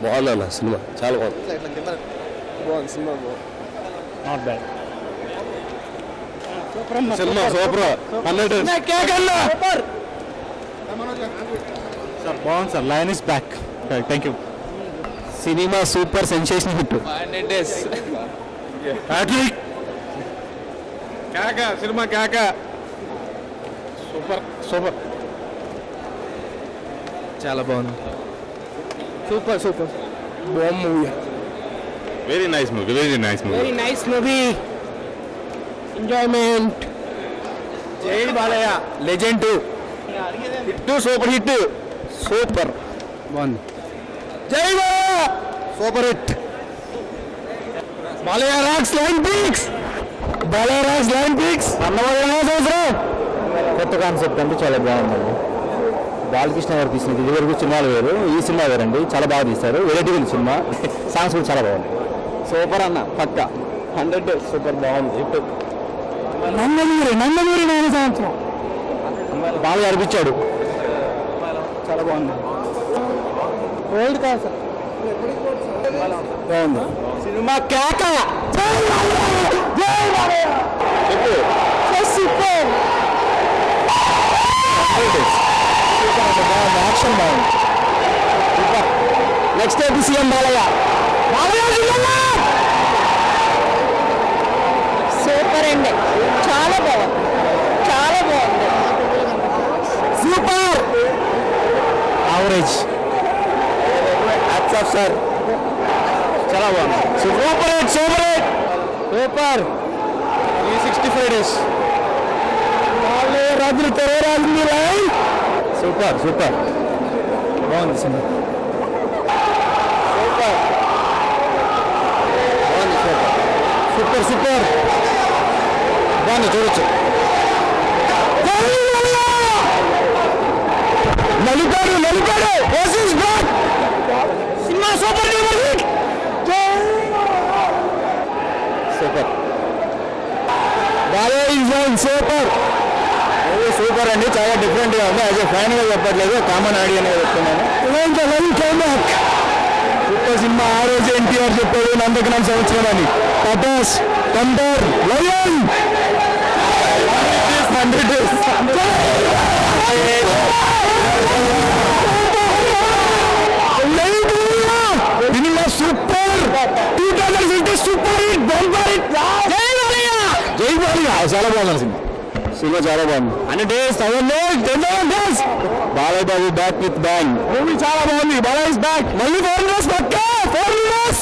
బాగుందన్న సినిమా, చాలా బాగుంది. బాగుంది cinema, not bad cinema super. Sir బాగుంది sir. Lion is back. Thank you. Cinema super sensation hit. కాక సినిమా కాక సూపర్ సూపర్, చాలా బాగుంది. Super super bomb movie. Very nice movie, very nice movie. Very nice movie, enjoyment. జై Balayya legend. Hit, super hit, super బాగుంది. జై Balayya super hit. Balayya rocks line picks. Balayya rocks line picks. కొత్త concept అంటే చాలా బాగుందండి. బాలకృష్ణ గారు తీసినది ఇదివరకు సినిమాలు వేరు, ఈ సినిమా వేరండి. చాలా బాగా తీస్తారు. Variety cinema. సాంగ్స్ కూడా చాలా బాగుంది. సూపర్ అన్న, పక్క 100 సూపర్ బాగుంది. హిట్. నందమూరి 4 సంవత్సరం బాగా అనిపించాడు. చాలా బాగుంది. ఓల్డ్ కాదు సార్, బాగుంది సినిమా కేక. సూపర్. యాక్షన్ బాగుంది. Next AP CM Balayya. Super అండి, చాలా బాగుంది, చాలా బాగుంది. Super. Average. Hats off sir, చాలా బాగుంది. Super hit, super hit, super. 365 days. రాజులు తెరరాజు లైన్. సూపర్ సూపర్ బాగుంది సినిమా. సూపర్ బాగుంది. సూపర్ సూపర్ సూపర్ బాగుంది, చూడొచ్చు. నలిపాడు నలిపాడు. Cinema super duper hit. Super. Balayya is line super. Super అండి, చాలా డిఫరెంట్ గా ఉంది. యాజ్ ఫ్యాన్ గా చెప్పట్లేదు, కామన్ ఆడియన్ గా చెప్తున్నాను. సూపర్ సినిమా. ఆ రోజు ఎన్టీఆర్ చెప్పాడు నందకనం సంవత్సరం అని. Pataas thunder lion 100 days. సినిమా super. 2000 super hit, bumper hit. జై బాలయ్య, జై బాలయ్య. చాలా బాగుంది సినిమా. సినిమా చాలా బాగుంది. 100 days, 1000 days. Balayya Babu back with bang. Movie చాలా బాగుంది. Balayya is back. మళ్ళీ 4 days పక్కా. 4 days.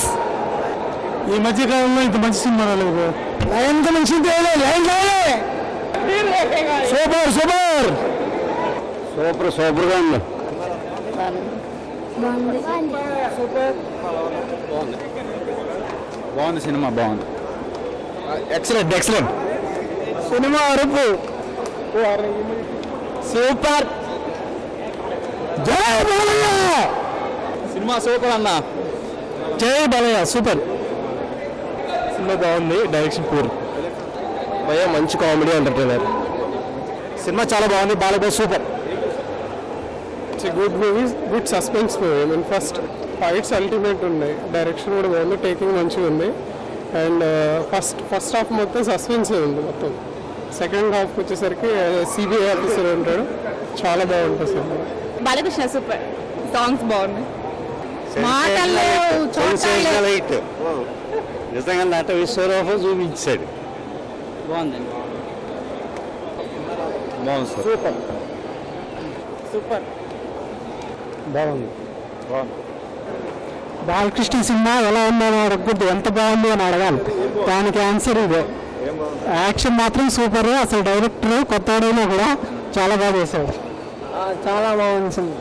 ఈ మధ్య కాలంలో ఇంత మంచి సినిమా రాలేదు. లయన్ కు మించింది లయన్ కాలే. సూపర్ సూపర్ సూపర్ సూపర్ గా ఉంది. బాగుంది సినిమా, బాగుంది. Excellent excellent. సినిమా అరుపు సూపర్. జై బాలయ్య. సినిమా సూపర్ అన్న. జై బాలయ్య సూపర్. సినిమా బాగుంది. Direction poor. భయ మంచి కామెడీ ఎంటర్టైనర్. సినిమా చాలా బాగుంది. Balayya super. It's good movie, good suspense movie. Mean first fights ultimate ఉన్నాయి, డైరెక్షన్ కూడా బాగుంది, టేకింగ్ మంచిగా ఉంది. అండ్ ఫస్ట్ హాఫ్ మొత్తం సస్పెన్స్ ఉంది మొత్తం. సెకండ్ హాఫ్ వచ్చేసరికి సిబిఐ ఆఫీసర్ ఉంటాడు, చాలా బాగుంటుంది సినిమా. బాలకృష్ణ సూపర్. సాంగ్స్ బాగున్నాయి, మాటల్లో హిట్. నిజంగా నట విశ్వరూపం చూపించాడు. బాగుందండి. బాగుంది సార్. Super super. బాగుంది. బాలకృష్ణ సినిమా ఎలా ఉందని అడగకూడదు, ఎంత బాగుంది అని అడగాలి. దానికి ఆన్సర్ ఇదే. యాక్షన్ మాత్రం సూపర్. అసలు డైరెక్టర్ కొత్తవాడైనా కూడా చాలా బాగా చేశాడు. చాలా బాగుంది సినిమా.